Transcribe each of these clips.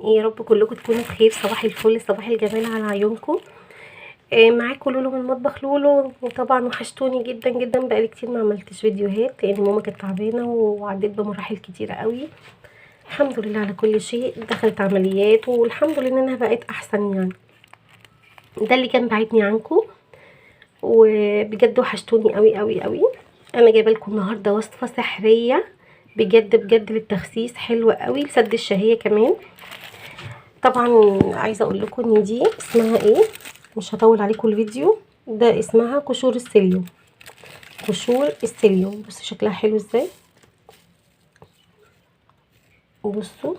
ايه؟ يا رب كلكم تكونوا بخير. صباح الفل، صباح الجمال على عيونكم. معاكم لولو من مطبخ لولو. وطبعا وحشتوني جدا جدا، بقالي كتير ما عملتش فيديوهات لان ماما كانت تعبانه وعديت بمراحل كتيره قوي. الحمد لله على كل شيء، دخلت عمليات والحمد لله ان انا بقيت احسن يعني. ده اللي كان بعدني عنكم، وبجد وحشتوني قوي قوي قوي. انا جايبه لكم النهارده وصفه سحريه بجد بجد للتخسيس، حلوه قوي، لسد الشهيه كمان. طبعا عايزه اقول لكم ان دي اسمها ايه، مش هطول عليكم الفيديو. ده اسمها قشور السيليوم. قشور السيليوم، بصوا شكلها حلو ازاي. بصوا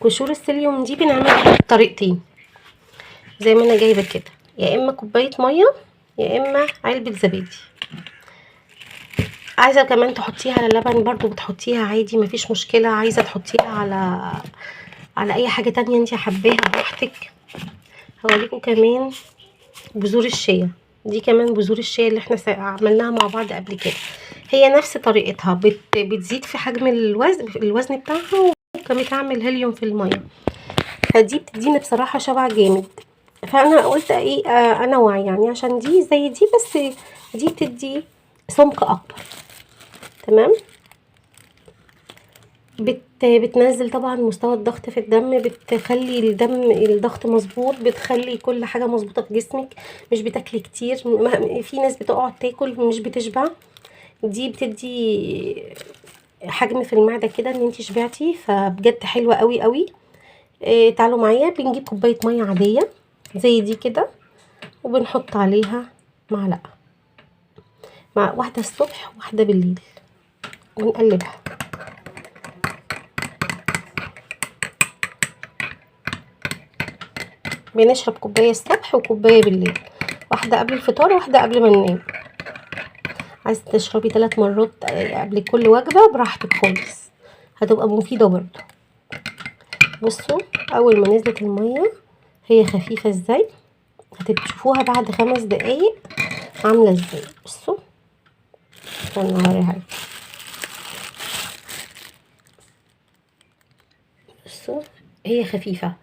قشور السيليوم دي بنعملها بطريقتين زي ما انا جايبه كده، يا اما كوبايه ميه يا اما علبه زبادي. عايزه كمان تحطيها على اللبن برضو بتحطيها عادي، مفيش مشكله. عايزه تحطيها على اي حاجه تانية انت حباها براحتك. هوريكم كمان بذور الشيا. دي كمان بذور الشيا اللي احنا عملناها مع بعض قبل كده، هي نفس طريقتها. بتزيد في حجم الوزن بتاعها، وكمان بتعمل هيليوم في الميه. فدي بتديني بصراحه شبع جامد. فانا قلت ايه، انوع يعني، عشان دي زي دي بس دي بتدي سمك اكبر. تمام. بتنزل طبعا مستوى الضغط في الدم، بتخلي الضغط مظبوط، بتخلي كل حاجه مظبوطه في جسمك. مش بتاكلي كتير، في ناس بتقعد تاكل مش بتشبع. دي بتدي حجم في المعده كده ان انت شبعتي، فبجد حلوه قوي قوي. تعالوا معايا، بنجيب كوبايه ميه عاديه زي دي كده، وبنحط عليها معلقه، مع واحده الصبح واحده بالليل، ونقلبها. بنشرب كوبايه الصبح وكوبايه بالليل، واحده قبل الفطار وواحده قبل ما ننام. عايزه تشربي 3 مرات قبل كل وجبه براحتك خالص، هتبقى مفيده برضو. بصوا اول ما نزلت الميه هي خفيفه ازاي، هتشوفوها بعد 5 دقايق عامله ازاي. بصوا استنى اوريها لكم. بصوا هي خفيفه،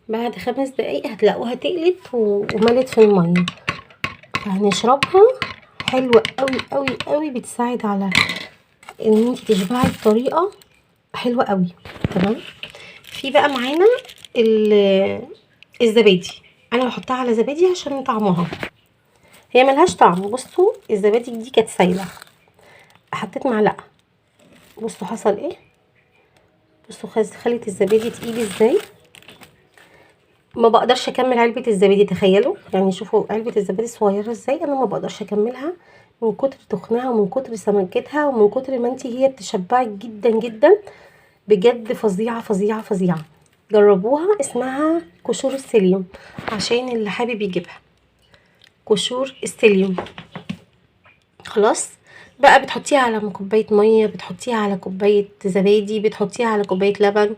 بعد 5 دقايق هتلاقوها تقلت وملت في الميه. فهنشربها، حلوه قوي قوي قوي، بتساعد على ان انت تشبعي بطريقه حلوه قوي. تمام. في بقى معانا الزبادي. انا بحطها على زبادي عشان طعمها، هي ملهاش طعم. بصوا الزبادي دي كانت سايله، حطيت معلقه، بصوا حصل ايه. بصوا خلت الزبادي تقيل ازاي. ما بقدرش اكمل علبه الزبادي، تخيلوا يعني. شوفوا علبه الزبادي صغيره ازاي، انا ما بقدرش اكملها من كتر تخنها ومن كتر سمكتها ومن كتر ما هي بتشبعك جدا جدا. بجد فظيعه فظيعه فظيعه. جربوها، اسمها قشور السيليوم عشان اللي حابب يجيبها. قشور السيليوم. خلاص بقى، بتحطيها على كوبايه ميه، بتحطيها على كوبايه زبادي، بتحطيها على كوبايه لبن.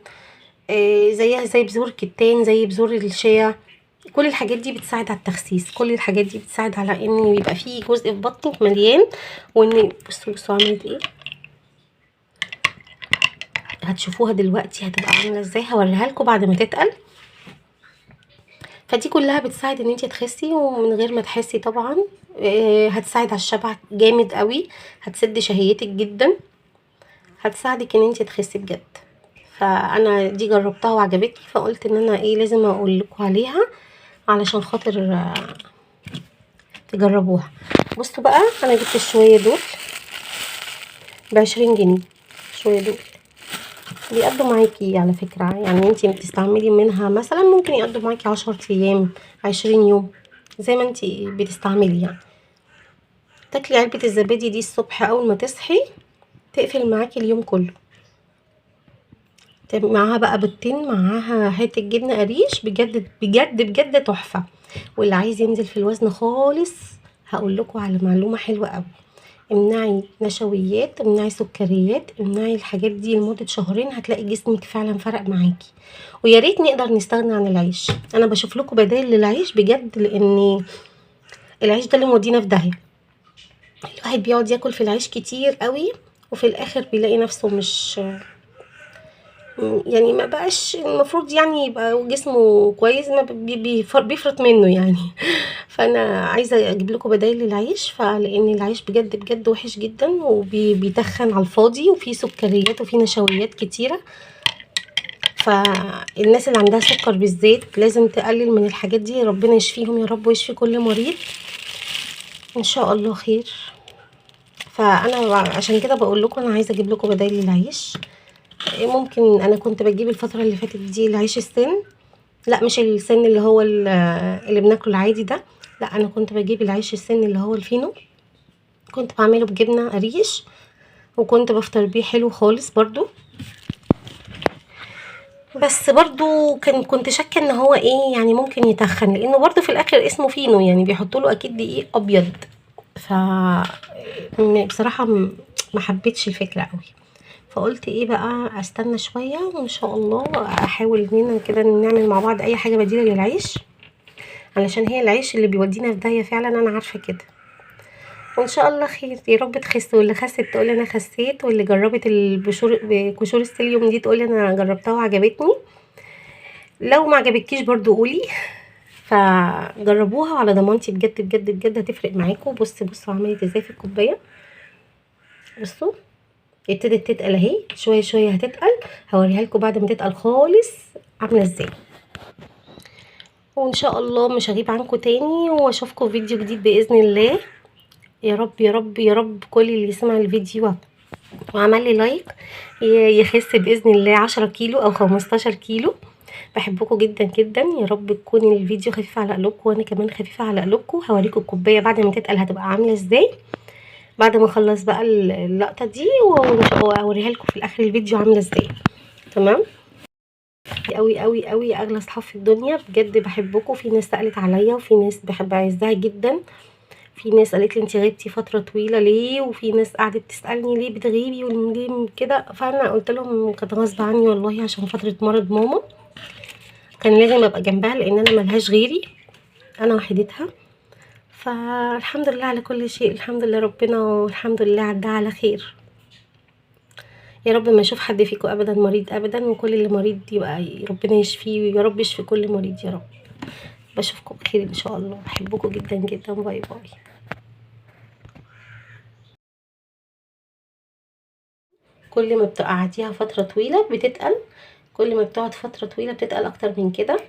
زيها زي بذور الكتان، زي بذور الشيا. كل الحاجات دي بتساعد على التخسيس، كل الحاجات دي بتساعد على ان يبقى فيه جزء في بطنك مليان. وان بصوا عملت ايه، هتشوفوها دلوقتي هتبقى عامله ازاي، هوريها لكم بعد ما تتقل. فدي كلها بتساعد ان انت تخسي ومن غير ما تحسي طبعا. هتساعد على الشبع جامد قوي، هتسد شهيتك جدا، هتساعدك ان انت تخسي بجد. فانا دي جربتها وعجبتني، فقلت ان انا ايه لازم اقول لكم عليها علشان خاطر تجربوها. بصوا بقى، انا جبت الشويه دول ب20 جنيه. شويه دول بيقضوا معاكي على فكره، يعني انتي بتستعملي منها مثلا ممكن يقضوا معاكي 10 ايام 20 يوم زي ما انتي بتستعملي يعني. تاكلي علبه الزبادي دي الصبح اول ما تصحي، تقفل معاكي اليوم كله. معاها بقى بيضتين، معاها حته جبنه قريش، بجد بجد بجد تحفه. واللي عايز ينزل في الوزن خالص، هقول لكم على معلومه حلوه قوي. امنعي نشويات، امنعي سكريات، امنعي الحاجات دي لمده شهرين، هتلاقي جسمك فعلا فرق معاكي. ويا ريت نقدر نستغنى عن العيش. انا بشوف لكم بدائل للعيش بجد، لان العيش ده اللي مودينا في داهيه. الواحد بيقعد ياكل في العيش كتير قوي، وفي الاخر بيلاقي نفسه مش يعني ما بقاش المفروض يعني يبقى جسمه كويس، ما بيفرط منه يعني. فانا عايزه اجيب لكم بدايل للعيش، فلان العيش بجد بجد وحش جدا وبيتخن على الفاضي وفيه سكريات وفيه نشويات كتيره. فالناس اللي عندها سكر بالذات لازم تقلل من الحاجات دي. ربنا يشفيهم يا رب ويشفي كل مريض ان شاء الله خير. فانا عشان كده بقول لكم انا عايزه اجيب لكم بدايل للعيش. ممكن انا كنت بجيب الفتره اللي فاتت دي العيش السن، لا مش السن اللي هو اللي بناكله العادي ده، لا انا كنت بجيب العيش السن اللي هو الفينو، كنت بعمله بجبنه قريش وكنت بفطر بيه حلو خالص برضو. بس برضو كنت شاكه ان هو ايه يعني ممكن يتخن، لانه برضو في الاخر اسمه فينو يعني بيحطوا له اكيد دقيق ابيض. ف بصراحه ما حبيتش الفكره قوي. فقلت ايه بقى استنى شويه وان شاء الله احاول اننا كده نعمل مع بعض اي حاجه بديله للعيش، علشان هي العيش اللي بيودينا في داهيه فعلا، انا عارفه كده. وان شاء الله خير يا رب تخس، واللي خست تقول انا خسيت، واللي جربت بقشور السيليوم دي تقول انا جربتها وعجبتني. لو ما عجبتكيش برضو قولي، فجربوها على ضمانتي بجد بجد بجد هتفرق معاكم. بصوا عملت ازاي في الكوبايه، بصوا ابتدت تتقل اهي شويه شويه هتتقل. هوريها لكم بعد ما تتقل خالص عامله ازاي. وان شاء الله مش هغيب عنكم تاني، واشوفكم في فيديو جديد باذن الله. يا رب يا رب يا رب كل اللي يسمع الفيديو وعمل لي لايك يخس باذن الله 10 كيلو او 15 كيلو. بحبكم جدا جدا، يا رب تكون الفيديو خفيف على قلوبكم وانا كمان خفيفه على قلوبكم. هوريكم الكوبايه بعد ما تتقل هتبقى عامله ازاي، بعد ما اخلص بقى اللقطه دي واوريها لكم في الاخر الفيديو عامله ازاي. تمام. قوي قوي قوي اغلى اصحاب في الدنيا بجد بحبكم. في ناس سالت عليا وفي ناس بحب اعزها جدا. في ناس قالت لي انت غبتي فتره طويله ليه، وفي ناس قعدت تسالني ليه بتغيبي وليه كده. فانا قلت لهم كانت غصب عني والله، عشان فتره مرض ماما كان لازم ابقى جنبها، لان انا ملهاش غيري، انا وحيدتها. فالحمد لله على كل شيء، الحمد لله ربنا، والحمد لله عدى على خير. يا رب ما اشوف حد فيكم ابدا مريض ابدا، وكل اللي مريض يبقى ربنا يشفيه، ويا رب يشفي كل مريض يا رب. بشوفكم بخير ان شاء الله، بحبكم جدا جدا. باي باي. كل ما بتقعديها فتره طويله بتتقل، كل ما بتقعد فتره طويله بتتقل اكتر من كده.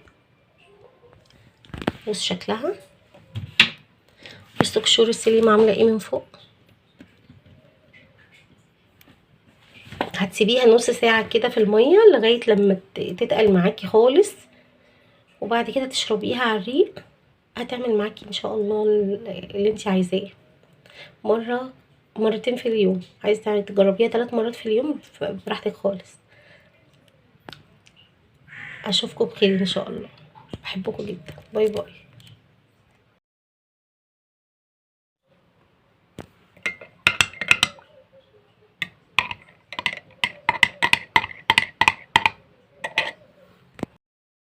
بص شكلها، بصوا قشور السليم عامله ايه من فوق. هتسيبيها نص ساعه كده في الميه لغايه لما تتقل معاكي خالص، وبعد كده تشربيها على الريق. هتعمل معاكي ان شاء الله اللي انت عايزاه. مرتين في اليوم، عايزه تجربيها 3 مرات في اليوم براحتك خالص. اشوفكم بخير ان شاء الله، بحبكم جدا. باي باي.